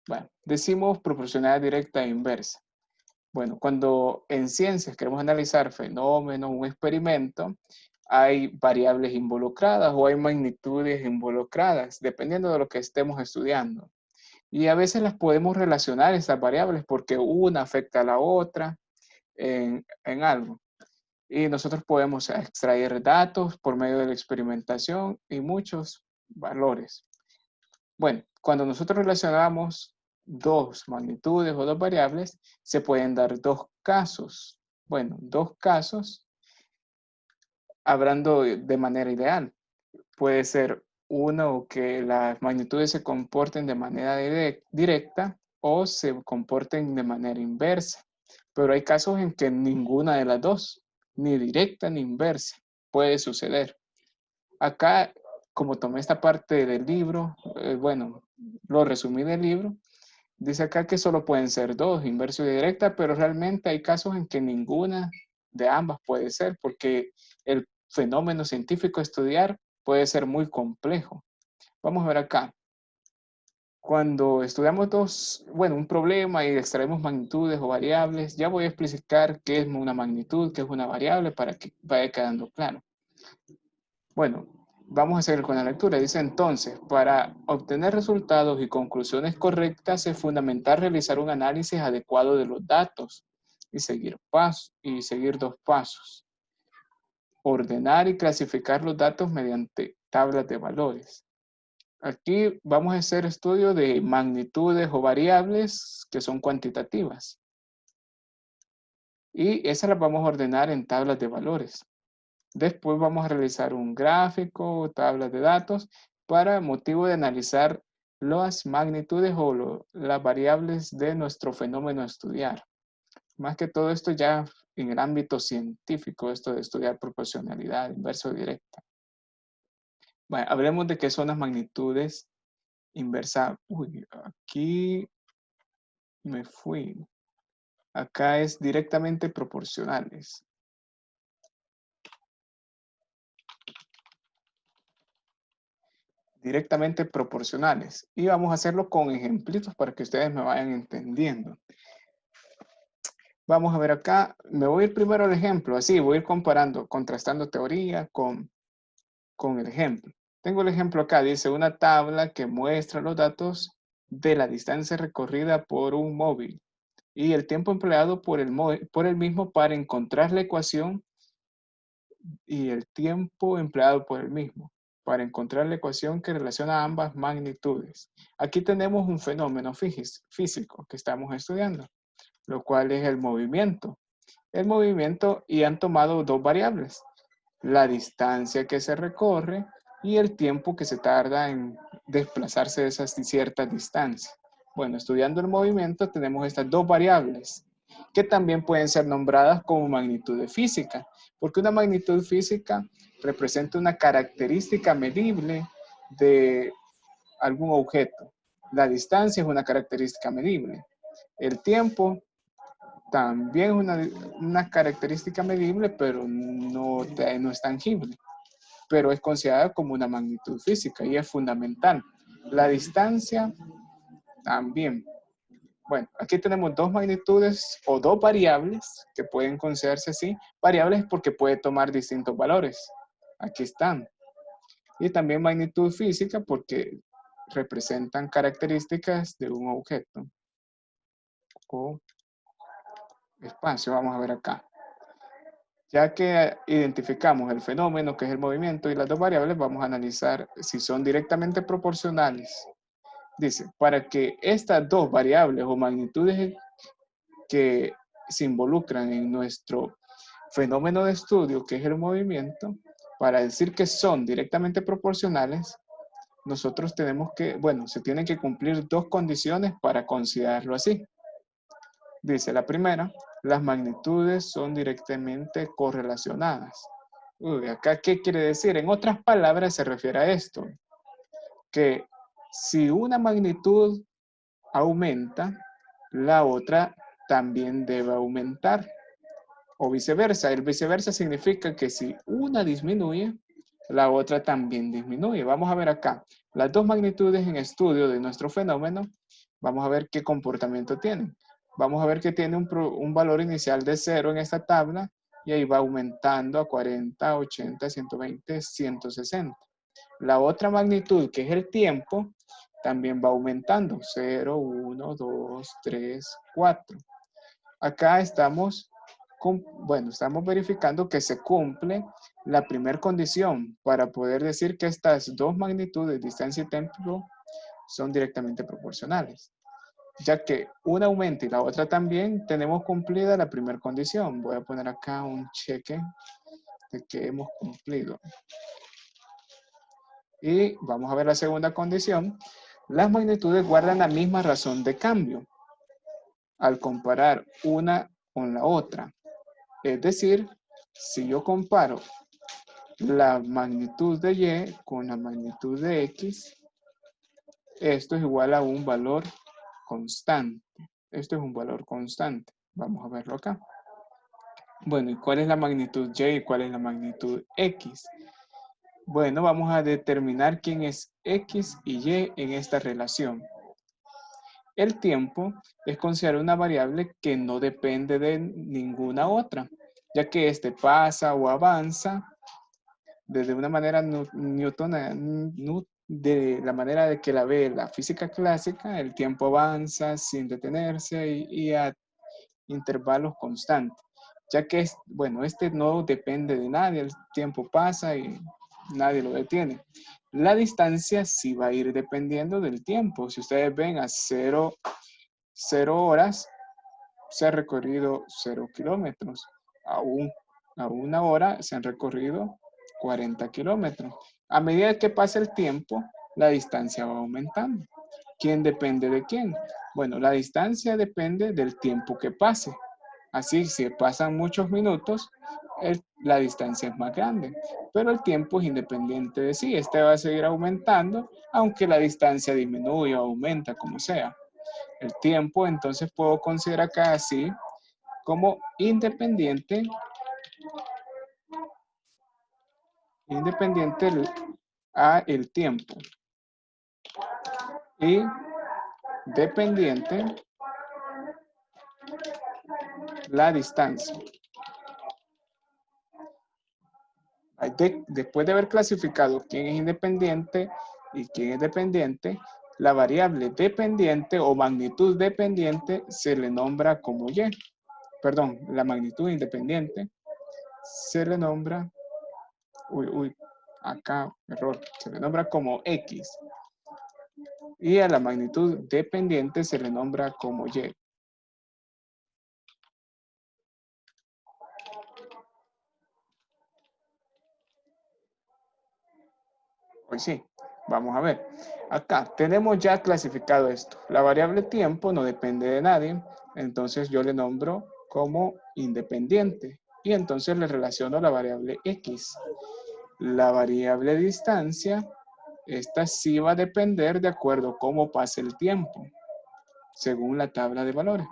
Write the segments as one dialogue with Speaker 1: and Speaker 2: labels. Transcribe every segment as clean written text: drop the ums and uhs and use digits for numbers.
Speaker 1: Bueno, decimos proporcionalidad directa e inversa. Bueno, cuando en ciencias queremos analizar fenómenos, un experimento, hay variables involucradas o hay magnitudes involucradas, dependiendo de lo que estemos estudiando. Y a veces las podemos relacionar, esas variables, porque una afecta a la otra en algo. Y nosotros podemos extraer datos por medio de la experimentación y muchos valores. Bueno, cuando nosotros relacionamos dos magnitudes o dos variables, se pueden dar dos casos. Bueno, dos casos hablando de manera ideal. Puede ser uno que las magnitudes se comporten de manera directa o se comporten de manera inversa. Pero hay casos en que ninguna de las dos, ni directa ni inversa, puede suceder. Acá, como tomé esta parte del libro, bueno, lo resumí del libro, dice acá que solo pueden ser dos, inversa y directa, pero realmente hay casos en que ninguna de ambas puede ser, porque el fenómeno científico a estudiar puede ser muy complejo. Vamos a ver acá. Cuando estudiamos un problema y extraemos magnitudes o variables, ya voy a explicar qué es una magnitud, qué es una variable, para que vaya quedando claro. Bueno, vamos a seguir con la lectura. Dice entonces, para obtener resultados y conclusiones correctas es fundamental realizar un análisis adecuado de los datos y seguir dos pasos. Ordenar y clasificar los datos mediante tablas de valores. Aquí vamos a hacer estudio de magnitudes o variables que son cuantitativas. Y esas las vamos a ordenar en tablas de valores. Después vamos a realizar un gráfico, tablas de datos, para motivo de analizar las magnitudes o las variables de nuestro fenómeno a estudiar. Más que todo esto ya en el ámbito científico, esto de estudiar proporcionalidad inversa o directa. Bueno, hablemos de qué son las magnitudes inversa. Uy, aquí me fui. Acá es directamente proporcionales. Directamente proporcionales. Y vamos a hacerlo con ejemplitos para que ustedes me vayan entendiendo. Vamos a ver acá, me voy a ir primero al ejemplo, así voy a ir comparando, contrastando teoría con el ejemplo. Tengo el ejemplo acá, dice una tabla que muestra los datos de la distancia recorrida por un móvil y el tiempo empleado por el mismo para encontrar la ecuación y el tiempo empleado por el mismo para encontrar la ecuación que relaciona ambas magnitudes. Aquí tenemos un fenómeno físico que estamos estudiando, lo cual es el movimiento. El movimiento y han tomado dos variables, la distancia que se recorre y el tiempo que se tarda en desplazarse de esas ciertas distancias. Bueno, estudiando el movimiento tenemos estas dos variables que también pueden ser nombradas como magnitudes físicas, porque una magnitud física representa una característica medible de algún objeto. La distancia es una característica medible. El tiempo también es una característica medible, pero no es tangible. Pero es considerada como una magnitud física y es fundamental. La distancia también. Bueno, aquí tenemos dos magnitudes o dos variables que pueden considerarse así. Variables porque puede tomar distintos valores. Aquí están. Y también magnitud física porque representan características de un objeto o espacio. Vamos a ver acá. Ya que identificamos el fenómeno, que es el movimiento, y las dos variables, vamos a analizar si son directamente proporcionales. Dice, para que estas dos variables o magnitudes que se involucran en nuestro fenómeno de estudio, que es el movimiento, para decir que son directamente proporcionales, nosotros tenemos que, bueno, se tienen que cumplir dos condiciones para considerarlo así. Dice la primera, las magnitudes son directamente correlacionadas. Uy, acá, ¿qué quiere decir? En otras palabras se refiere a esto, que si una magnitud aumenta, la otra también debe aumentar. O viceversa. El viceversa significa que si una disminuye, la otra también disminuye. Vamos a ver acá. Las dos magnitudes en estudio de nuestro fenómeno vamos a ver qué comportamiento tienen. Vamos a ver que tiene un valor inicial de 0 en esta tabla y ahí va aumentando a 40, 80, 120, 160. La otra magnitud, que es el tiempo, también va aumentando. 0, 1, 2, 3, 4. Acá estamos verificando que se cumple la primera condición para poder decir que estas dos magnitudes, distancia y tiempo, son directamente proporcionales. Ya que una aumenta y la otra también, tenemos cumplida la primera condición. Voy a poner acá un cheque de que hemos cumplido. Y vamos a ver la segunda condición. Las magnitudes guardan la misma razón de cambio al comparar una con la otra. Es decir, si yo comparo la magnitud de Y con la magnitud de X, esto es igual a un valor constante. Esto es un valor constante. Vamos a verlo acá. Bueno, ¿y cuál es la magnitud Y y cuál es la magnitud X? Bueno, vamos a determinar quién es X y Y en esta relación. El tiempo es considerado una variable que no depende de ninguna otra, ya que este pasa o avanza desde una manera de la manera de que la ve la física clásica. El tiempo avanza sin detenerse y a intervalos constantes, ya que este no depende de nadie, el tiempo pasa y nadie lo detiene. La distancia sí va a ir dependiendo del tiempo. Si ustedes ven a 0 horas, se ha recorrido 0 kilómetros. A una hora se han recorrido 40 kilómetros. A medida que pasa el tiempo, la distancia va aumentando. ¿Quién depende de quién? Bueno, la distancia depende del tiempo que pase. Así, si pasan muchos minutos, la distancia es más grande. Pero el tiempo es independiente de sí. Este va a seguir aumentando, aunque la distancia disminuya o aumenta, como sea. El tiempo, entonces, puedo considerar acá así como independiente a el tiempo y dependiente la distancia. Después de haber clasificado quién es independiente y quién es dependiente, la variable dependiente o magnitud dependiente se le nombra como Y. Perdón, la magnitud independiente se le nombra, acá, error, se le nombra como X. Y a la magnitud dependiente se le nombra como Y. Pues sí, vamos a ver. Acá tenemos ya clasificado esto. La variable tiempo no depende de nadie, entonces yo le nombro como independiente. Y entonces le relaciono la variable X. La variable distancia, esta sí va a depender de acuerdo a cómo pase el tiempo, según la tabla de valores.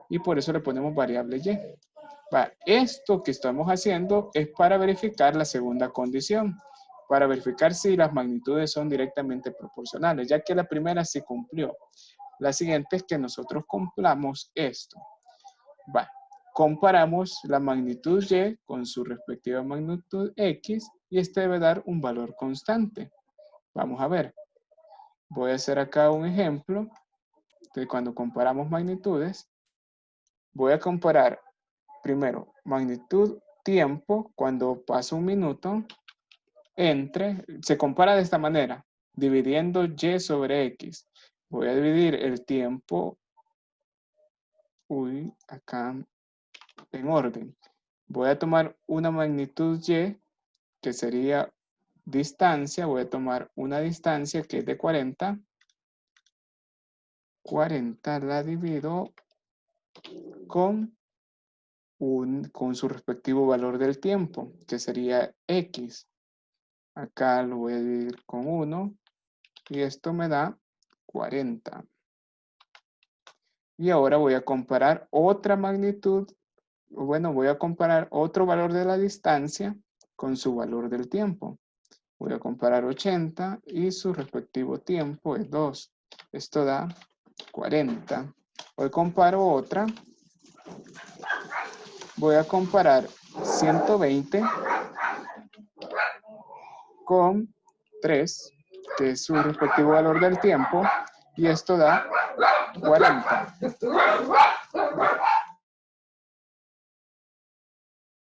Speaker 1: Y por eso le ponemos variable Y. Esto que estamos haciendo es para verificar la segunda condición, para verificar si las magnitudes son directamente proporcionales, ya que la primera sí cumplió. La siguiente es que nosotros cumplamos esto. Comparamos la magnitud Y con su respectiva magnitud X y este debe dar un valor constante. Vamos a ver. Voy a hacer acá un ejemplo de cuando comparamos magnitudes. Voy a comparar primero magnitud tiempo cuando pasa un minuto se compara de esta manera, dividiendo Y sobre X. Voy a dividir el tiempo, acá en orden. Voy a tomar una magnitud Y, que sería distancia. Voy a tomar una distancia que es de 40. 40 la divido con su respectivo valor del tiempo, que sería X. Acá lo voy a dividir con 1 y esto me da 40. Y ahora voy a comparar otra magnitud, voy a comparar otro valor de la distancia con su valor del tiempo. Voy a comparar 80 y su respectivo tiempo es 2. Esto da 40. Hoy comparo otra. Voy a comparar 120 con 3, que es su respectivo valor del tiempo, y esto da 40.